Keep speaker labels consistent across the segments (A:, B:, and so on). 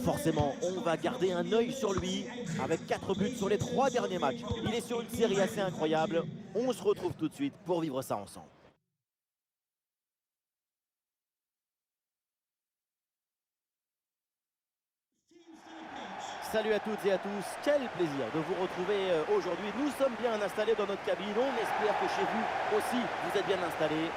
A: Forcément, on va garder un œil sur lui avec 4 buts sur les 3 derniers matchs. Il est sur une série assez incroyable. On se retrouve tout de suite pour vivre ça ensemble. Salut à toutes et à tous, quel plaisir de vous retrouver aujourd'hui. Nous sommes bien installés dans notre cabine, on espère que chez vous aussi vous êtes bien installés.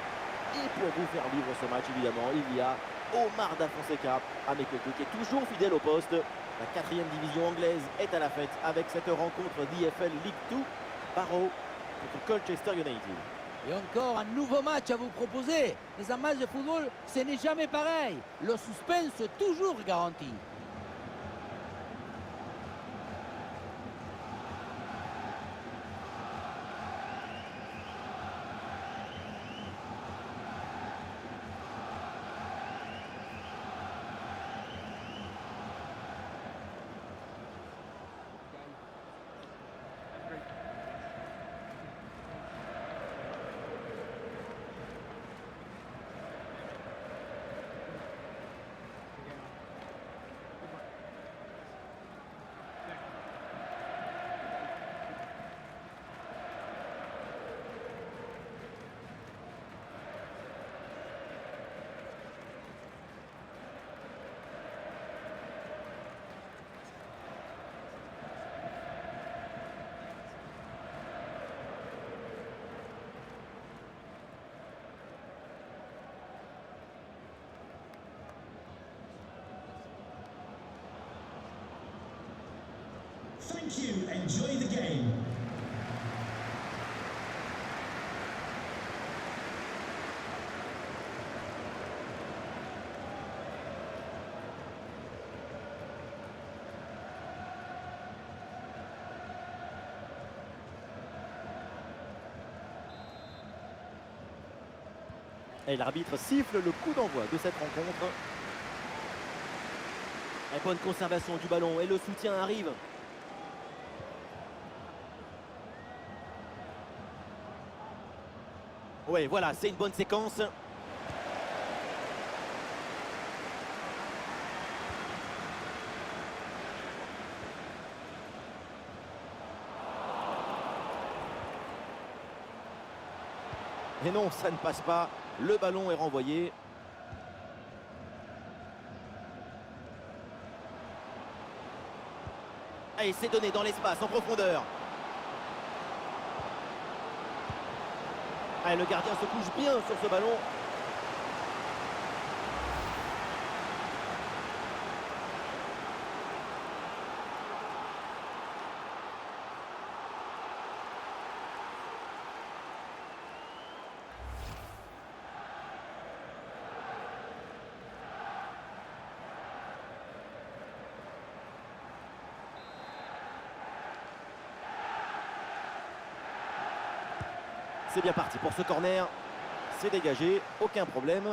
A: Et pour vous faire vivre ce match, évidemment, il y a Omar Da Fonseca à mes côtés, qui est toujours fidèle au poste. La 4e division anglaise est à la fête avec cette rencontre d'IFL League 2, Barrow contre Colchester United.
B: Et encore un nouveau match à vous proposer. Mais un match de football, ce n'est jamais pareil. Le suspense est toujours garanti.
C: Thank you. Enjoy the game.
A: Et l'arbitre siffle le coup d'envoi de cette rencontre. Et bonne conservation du ballon et le soutien arrive. Ouais, voilà, c'est une bonne séquence. Et non, ça ne passe pas. Le ballon est renvoyé. Et c'est donné dans l'espace, en profondeur. Allez, le gardien se couche bien sur ce ballon. C'est bien parti pour ce corner. C'est dégagé, aucun problème.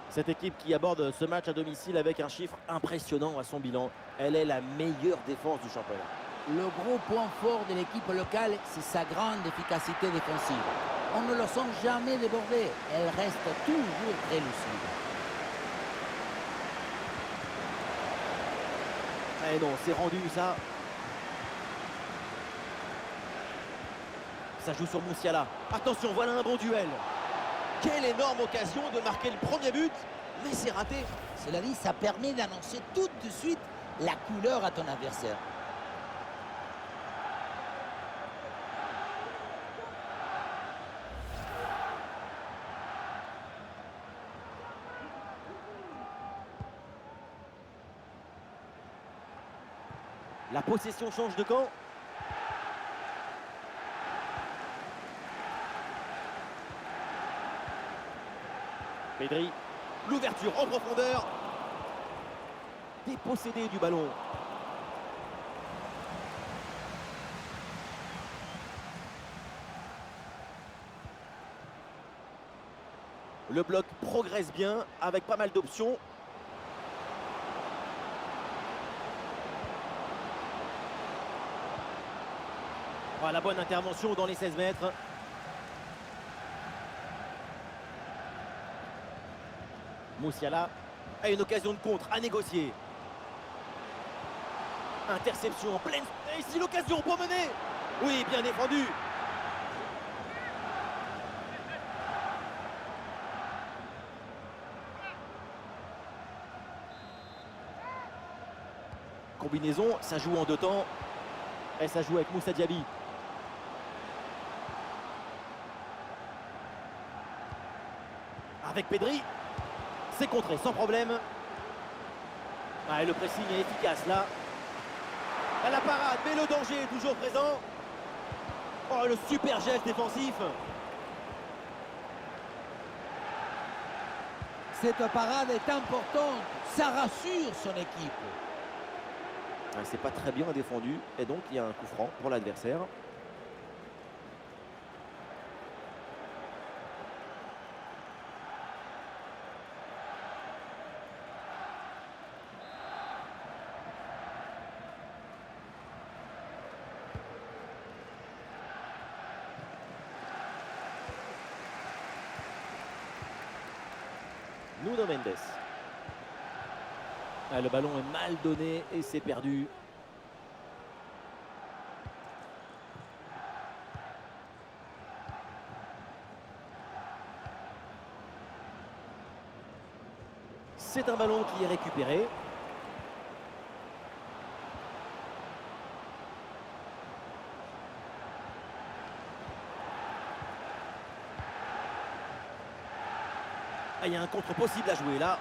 A: Cette équipe qui aborde ce match à domicile avec un chiffre impressionnant à son bilan. Elle est la meilleure défense du championnat.
B: Le gros point fort de l'équipe locale, c'est sa grande efficacité défensive. On ne le sent jamais débordé. Elle reste toujours très lucide.
A: Eh non, c'est rendu ça. Ça joue sur Musiala. Attention, voilà un bon duel. Quelle énorme occasion de marquer le premier but, mais c'est raté.
B: Cela dit, ça permet d'annoncer tout de suite la couleur à ton adversaire.
A: La possession change de camp. Pedri, l'ouverture en profondeur. Dépossédé du ballon. Le bloc progresse bien avec pas mal d'options. Ah, la bonne intervention dans les 16 mètres. Musiala, A une occasion de contre à négocier. Interception en pleine... Et ici l'occasion pour mener. Oui, bien défendu. Combinaison, ça joue en deux temps. Et ça joue avec Moussa Diaby. Avec Pedri. C'est contré sans problème. Ah, et le pressing est efficace là. À la parade, mais le danger est toujours présent. Oh, le super geste défensif.
B: Cette parade est importante. Ça rassure son équipe.
A: Ah, c'est pas très bien défendu. Et donc, il y a un coup franc pour l'adversaire. Nuno Mendes. Ah, le ballon est mal donné et c'est perdu. C'est un ballon qui est récupéré. Ah, il y a un contre possible à jouer là.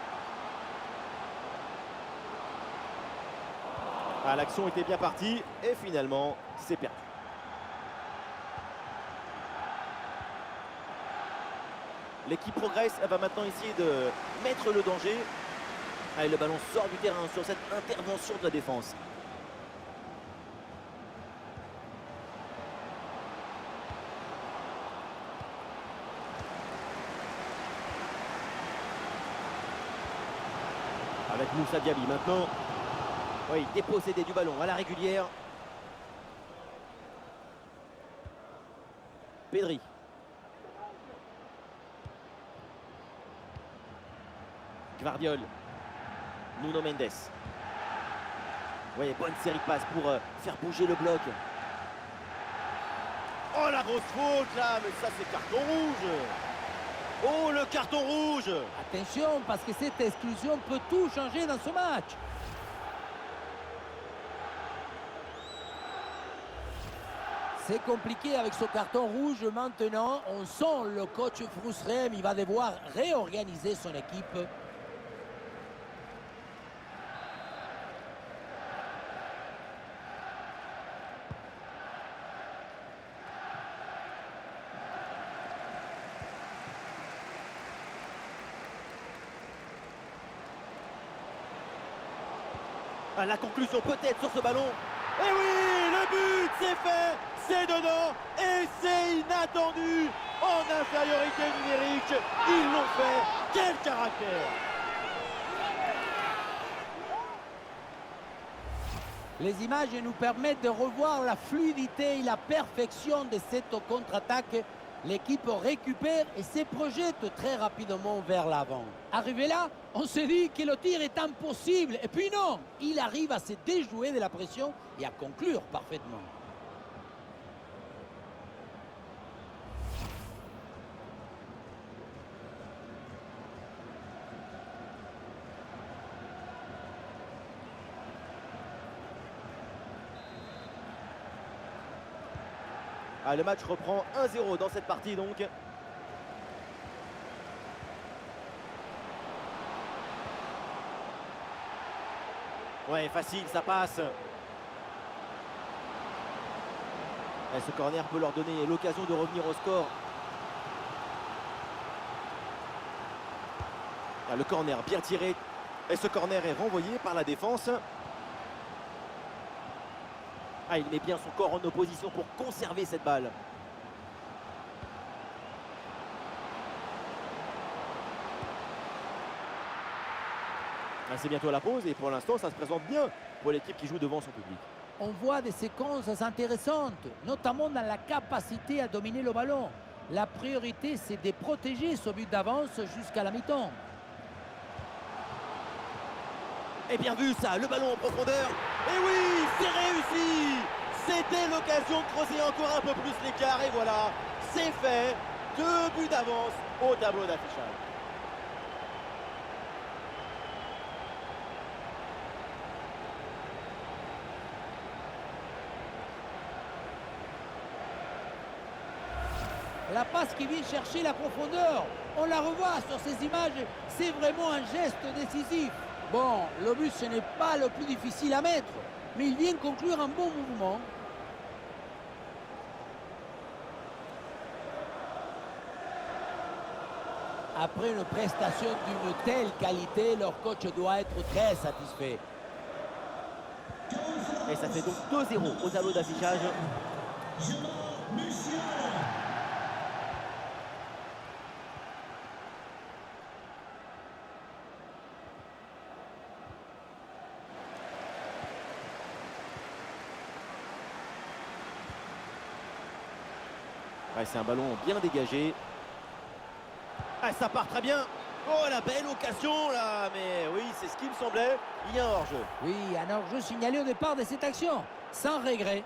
A: Ah, l'action était bien partie et finalement, c'est perdu. L'équipe progresse, elle va maintenant essayer de mettre le danger. Ah, et le ballon sort du terrain sur cette intervention de la défense. Avec Moussa Diaby maintenant. Oui, dépossédé du ballon à la régulière. Pedri. Gvardiol. Nuno Mendes. Oui, bonne série de passes pour faire bouger le bloc. Oh, la grosse faute là, mais ça c'est carton rouge. Oh, le carton rouge.
B: Attention, parce que cette exclusion peut tout changer dans ce match. C'est compliqué avec ce carton rouge maintenant. On sent le coach frustré, mais il va devoir réorganiser son équipe.
A: Ah, la conclusion peut-être sur ce ballon. Et oui, le but, c'est fait, c'est dedans et c'est inattendu. En infériorité numérique, ils l'ont fait. Quel caractère!
B: Les images nous permettent de revoir la fluidité et la perfection de cette contre-attaque. L'équipe récupère et se projette très rapidement vers l'avant. Arrivé là, on se dit que le tir est impossible. Et puis non, il arrive à se déjouer de la pression et à conclure parfaitement.
A: Ah, le match reprend 1-0 dans cette partie donc. Ouais, facile, ça passe. Et ce corner peut leur donner l'occasion de revenir au score. Ah, le corner bien tiré. Et ce corner est renvoyé par la défense. Ah, il met bien son corps en opposition pour conserver cette balle. Ah, c'est bientôt la pause et pour l'instant, ça se présente bien pour l'équipe qui joue devant son public.
B: On voit des séquences intéressantes, notamment dans la capacité à dominer le ballon. La priorité, c'est de protéger ce but d'avance jusqu'à la mi-temps.
A: Et bien vu ça, le ballon en profondeur. Et oui, c'est réussi. C'était l'occasion de creuser encore un peu plus l'écart. Et voilà, c'est fait. 2 buts d'avance au tableau d'affichage.
B: La passe qui vient chercher la profondeur. On la revoit sur ces images. C'est vraiment un geste décisif. Bon, le but, ce n'est pas le plus difficile à mettre, mais il vient conclure un bon mouvement. Après une prestation d'une telle qualité, leur coach doit être très satisfait.
A: Et ça fait donc 2-0 au tableau d'affichage.
C: Jamal Musiala.
A: Ouais, c'est un ballon bien dégagé. Ah, ça part très bien. Oh, la belle occasion là. Mais oui, c'est ce qui me semblait. Il y a un hors-jeu.
B: Oui, un hors-jeu signalé au départ de cette action, sans regret.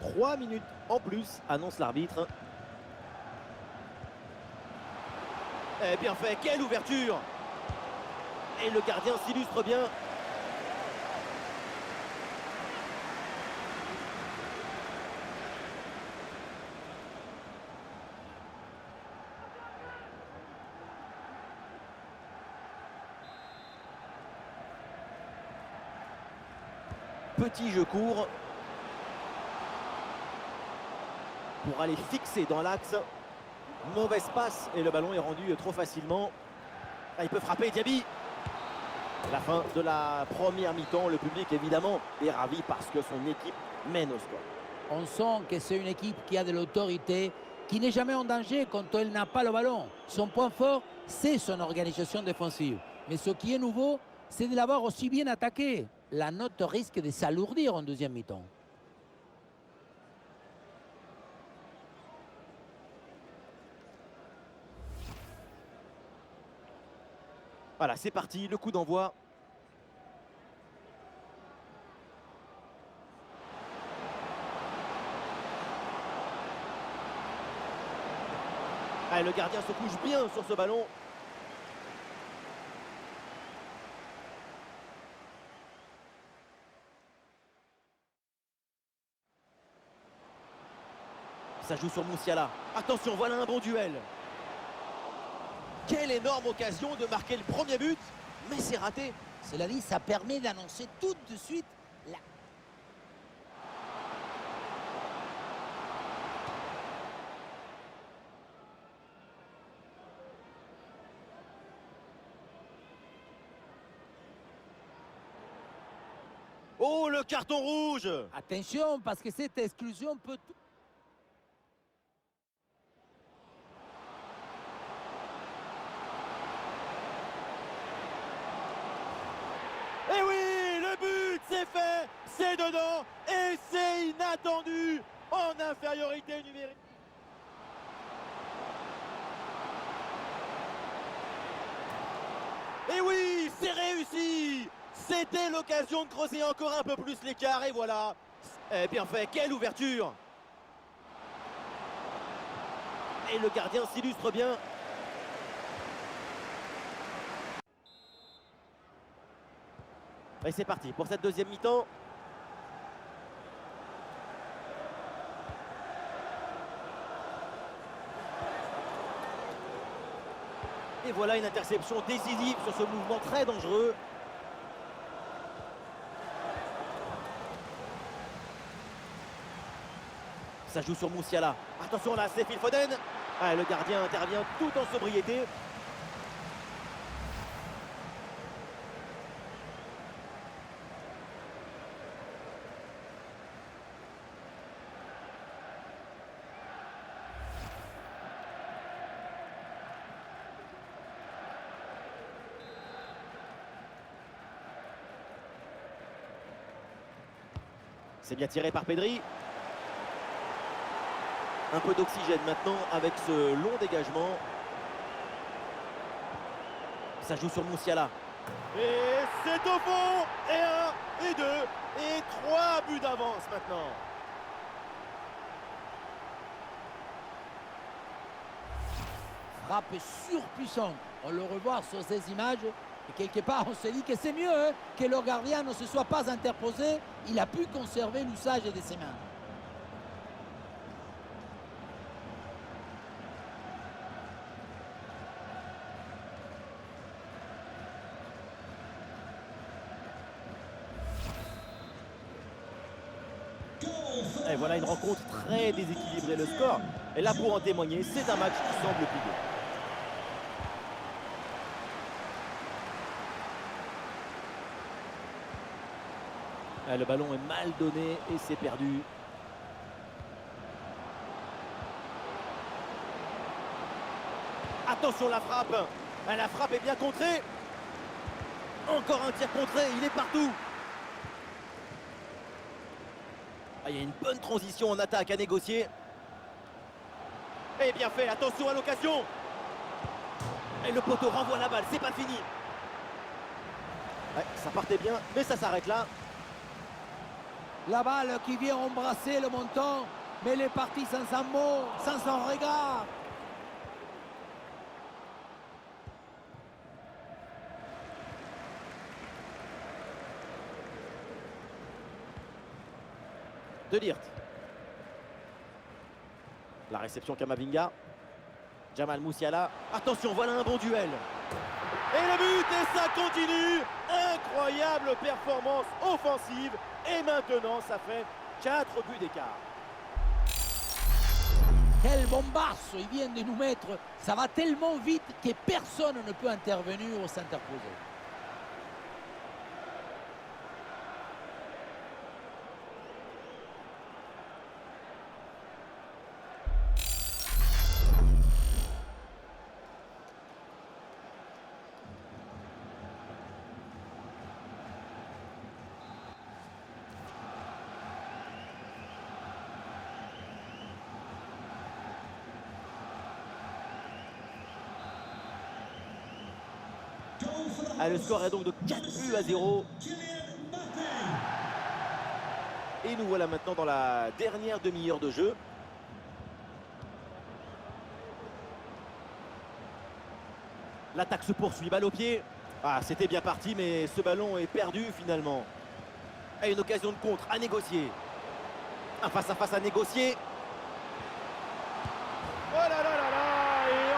A: « 3 minutes en plus, annonce l'arbitre. Eh bien fait, quelle ouverture! Et le gardien s'illustre bien. Petit jeu court. Pour aller fixer dans l'axe. Mauvaise passe et le ballon est rendu trop facilement. Ah, il peut frapper Diaby. La fin de la première mi-temps, le public évidemment est ravi parce que son équipe mène au score.
B: On sent que c'est une équipe qui a de l'autorité, qui n'est jamais en danger quand elle n'a pas le ballon. Son point fort, c'est son organisation défensive. Mais ce qui est nouveau, c'est de l'avoir aussi bien attaqué. La note risque de s'alourdir en deuxième mi-temps.
A: Voilà, c'est parti, le coup d'envoi. Ah, le gardien se couche bien sur ce ballon. Ça joue sur Musiala. Attention, voilà un bon duel. Quelle énorme occasion de marquer le premier but, mais c'est raté.
B: Cela dit, ça permet d'annoncer tout de suite la...
A: Oh, le carton rouge!
B: Attention, parce que cette exclusion peut...
A: Et oui, le but, c'est fait, c'est dedans, et c'est inattendu en infériorité numérique. Et oui, c'est réussi. C'était l'occasion de creuser encore un peu plus l'écart, et voilà. Eh bien fait, quelle ouverture! Et le gardien s'illustre bien. Et c'est parti pour cette deuxième mi-temps. Et voilà une interception décisive sur ce mouvement très dangereux. Ça joue sur Musiala. Attention là, c'est Phil Foden. Ah, le gardien intervient tout en sobriété. C'est bien tiré par Pedri. Un peu d'oxygène maintenant avec ce long dégagement. Ça joue sur Musiala. Et c'est au fond. Et 1, et 2, et 3 buts d'avance maintenant.
B: Frappe surpuissante. On le revoit sur ces images. Et quelque part, on se dit que c'est mieux hein, que le gardien ne se soit pas interposé. Il a pu conserver l'usage de ses mains.
A: Et voilà une rencontre très déséquilibrée. Le score est là pour en témoigner. C'est un match qui semble plié. Le ballon est mal donné et c'est perdu. Attention la frappe. La frappe est bien contrée. Encore un tir contré, il est partout. Il y a une bonne transition en attaque à négocier. Et bien fait, attention à l'occasion. Et le poteau renvoie la balle, c'est pas fini. Ouais, ça partait bien, mais ça s'arrête là.
B: La balle qui vient embrasser le montant, mais elle est partie sans un mot, sans son regard.
A: De Ligt. La réception Kamavinga. Jamal Musiala. Attention, voilà un bon duel. Et le but, et ça continue. Incroyable performance offensive. Et maintenant, ça fait 4 buts d'écart.
B: Quel bombasso ils viennent de nous mettre. Ça va tellement vite que personne ne peut intervenir ou s'interposer.
A: Le score est donc de 4 buts à 0. Et nous voilà maintenant dans la dernière demi-heure de jeu. L'attaque se poursuit, balle au pied. C'était bien parti, mais ce ballon est perdu finalement. Et une occasion de contre à négocier. Un face-à-face à négocier. Oh là là là là. Et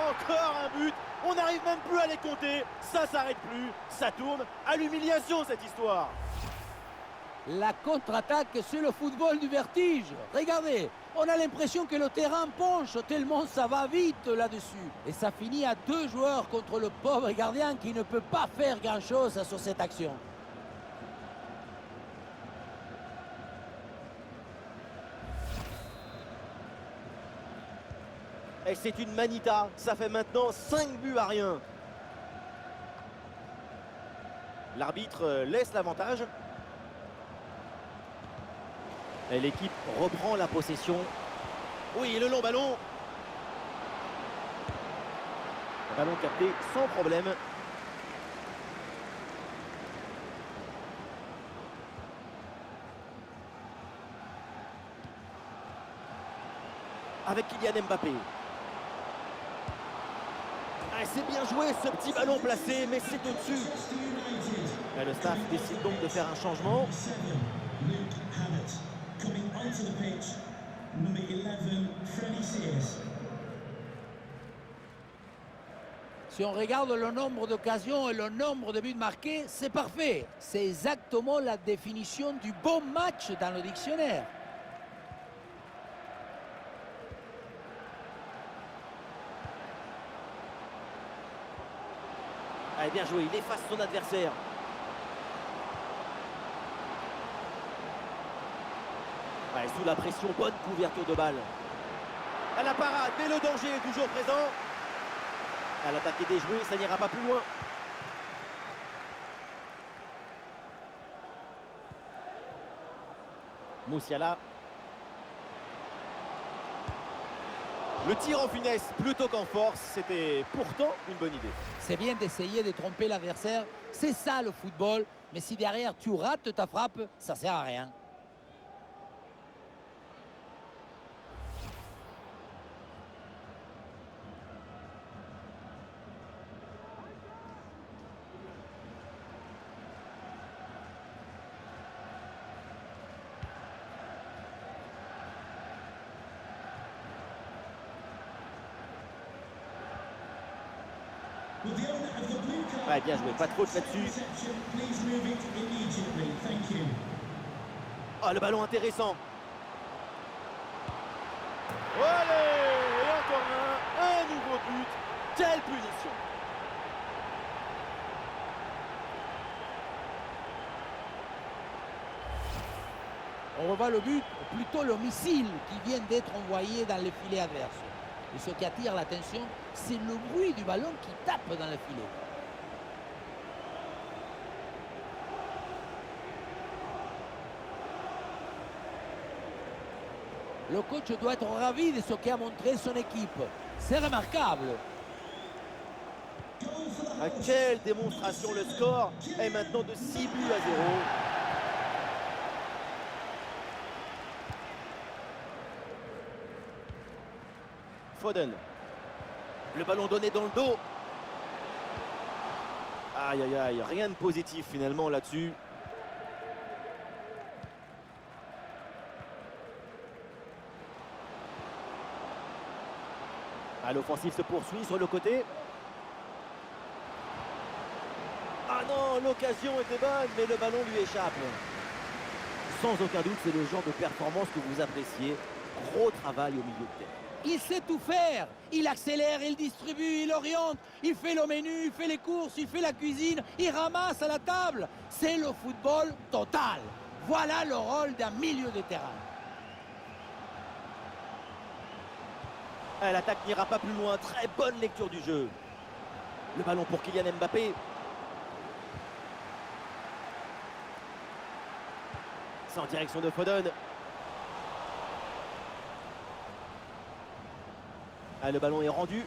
A: encore un but. On n'arrive même plus à les compter. Ça s'arrête plus. Ça tourne à l'humiliation cette histoire.
B: La contre-attaque, c'est le football du vertige. Regardez, on a l'impression que le terrain penche tellement ça va vite là-dessus. Et ça finit à 2 joueurs contre le pauvre gardien qui ne peut pas faire grand-chose sur cette action.
A: Et c'est une manita. Ça fait maintenant 5 buts à rien. L'arbitre laisse l'avantage. Et l'équipe reprend la possession. Oui, le long ballon. Un ballon capté sans problème. Avec Kylian Mbappé. C'est bien joué ce petit ballon placé, mais c'est au-dessus. Le staff décide donc de faire un changement.
B: Si on regarde le nombre d'occasions et le nombre de buts marqués, c'est parfait. C'est exactement la définition du bon match dans le dictionnaire.
A: Bien joué, il efface son adversaire. Sous la pression, bonne couverture de balle. À la parade, mais le danger est toujours présent. L'attaque est déjouée, ça n'ira pas plus loin. Musiala. Le tir en finesse plutôt qu'en force, c'était pourtant une bonne idée.
B: C'est bien d'essayer de tromper l'adversaire, c'est ça le football. Mais si derrière tu rates ta frappe, ça sert à rien.
A: Ouais, bien joué, pas trop de là-dessus. Ah, le ballon intéressant. Allez, et encore un nouveau but. Quelle punition.
B: On revoit le but, ou plutôt le missile qui vient d'être envoyé dans le filet adverse. Et ce qui attire l'attention, c'est le bruit du ballon qui tape dans le filet. Le coach doit être ravi de ce qu'a montré son équipe. C'est remarquable.
A: Ah, quelle démonstration, le score est maintenant de 6 buts à 0. Foden. Le ballon donné dans le dos. Aïe, aïe, aïe, rien de positif finalement là-dessus. Ah, l'offensive se poursuit sur le côté. Ah non, l'occasion était bonne, mais le ballon lui échappe. Sans aucun doute, c'est le genre de performance que vous appréciez. Gros travail au milieu de terrain.
B: Il sait tout faire. Il accélère, il distribue, il oriente, il fait le menu, il fait les courses, il fait la cuisine, il ramasse à la table. C'est le football total. Voilà le rôle d'un milieu de terrain.
A: L'attaque n'ira pas plus loin. Très bonne lecture du jeu. Le ballon pour Kylian Mbappé. C'est en direction de Foden. Ah, le ballon est rendu.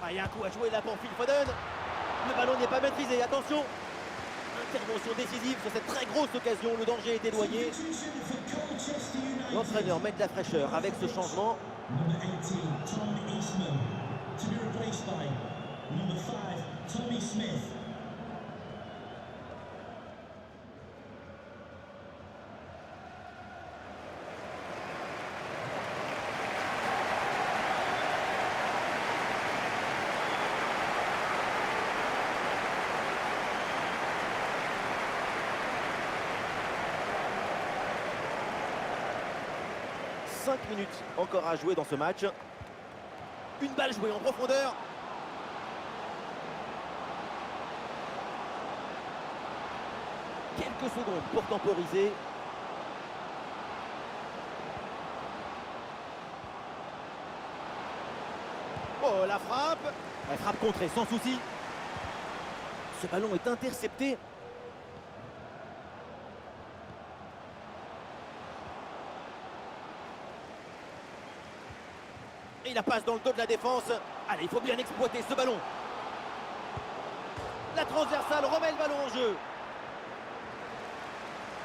A: Ah, il y a un coup à jouer là pour Phil Foden. Le ballon n'est pas maîtrisé. Attention. Intervention décisive sur cette très grosse occasion. Le danger est éloigné. L'entraîneur met de la fraîcheur avec ce changement.
C: Number 18, Tom Eastman, to be replaced by number 5, Tommy Smith.
A: Cinq minutes encore à jouer dans ce match. Une balle jouée en profondeur. Quelques secondes pour temporiser. Oh, la frappe. La frappe contrée sans souci. Ce ballon est intercepté. Et la passe dans le dos de la défense. Allez, il faut bien exploiter ce ballon. La transversale remet le ballon en jeu.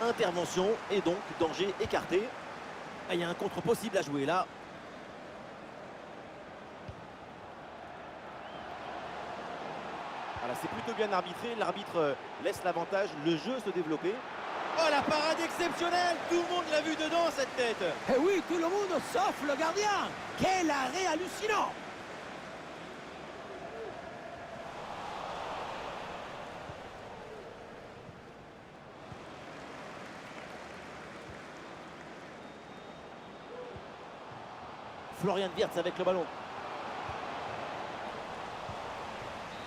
A: Intervention et donc danger écarté. Ah, il y a un contre possible à jouer là. Voilà, c'est plutôt bien arbitré. L'arbitre laisse l'avantage, le jeu se développer. Oh, la parade exceptionnelle! Tout le monde l'a vu dedans, cette tête!
B: Eh oui, tout le monde sauf le gardien. Quel arrêt hallucinant!
A: Florian Wirtz avec le ballon.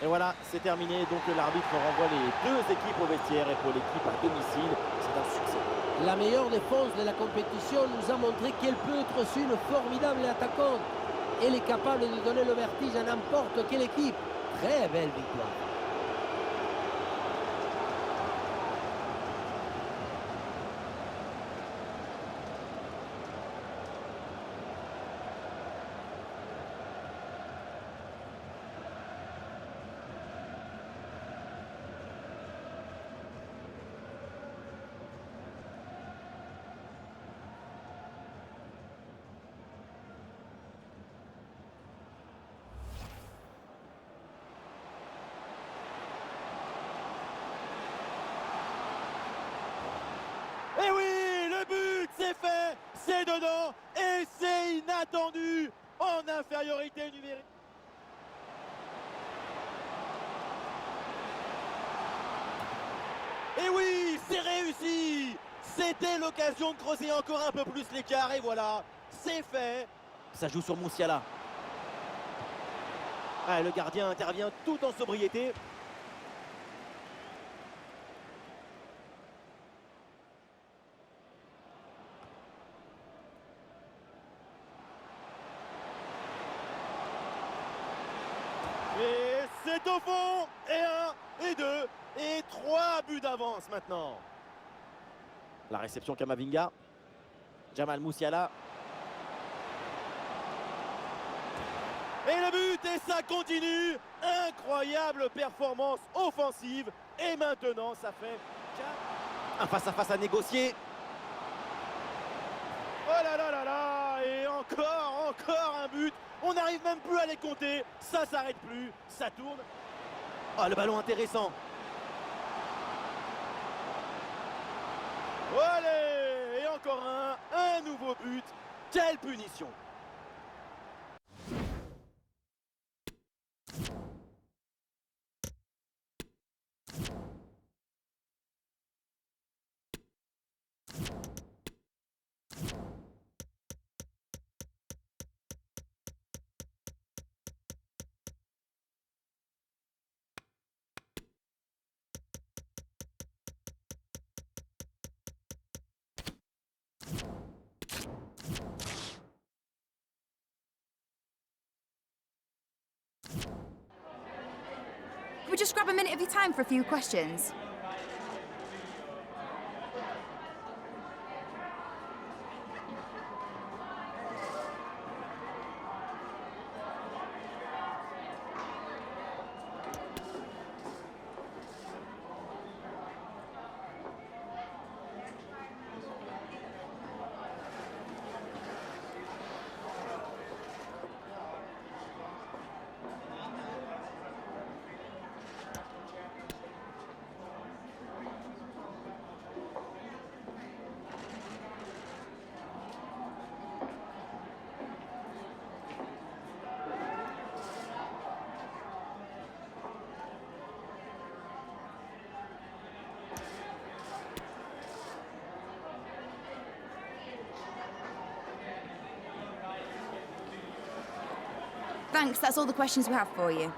A: Et voilà, c'est terminé. Donc l'arbitre renvoie les deux équipes au vestiaire. Et pour l'équipe à domicile, c'est un succès.
B: La meilleure défense de la compétition nous a montré qu'elle peut être aussi une formidable attaquante. Elle est capable de donner le vertige à n'importe quelle équipe. Très belle victoire.
A: c'est dedans et c'est inattendu en infériorité numérique. Et oui, c'est réussi. C'était l'occasion de creuser encore un peu plus l'écart et voilà, c'est fait. Ça joue sur Musiala. Ah, le gardien intervient tout en sobriété. Et c'est au fond. Et 1, et 2, et 3 buts d'avance maintenant. La réception Kamavinga. Jamal Musiala. Et le but, et ça continue. Incroyable performance offensive. Et maintenant, ça fait un face-à-face à négocier. Oh là là là là. Et encore un but. On n'arrive même plus à les compter. Ça s'arrête plus. Ça tourne. Oh, le ballon intéressant. Allez. Et encore un nouveau but. Quelle punition.
D: Can we just grab a minute of your time for a few questions? Thanks, that's all the questions we have for you.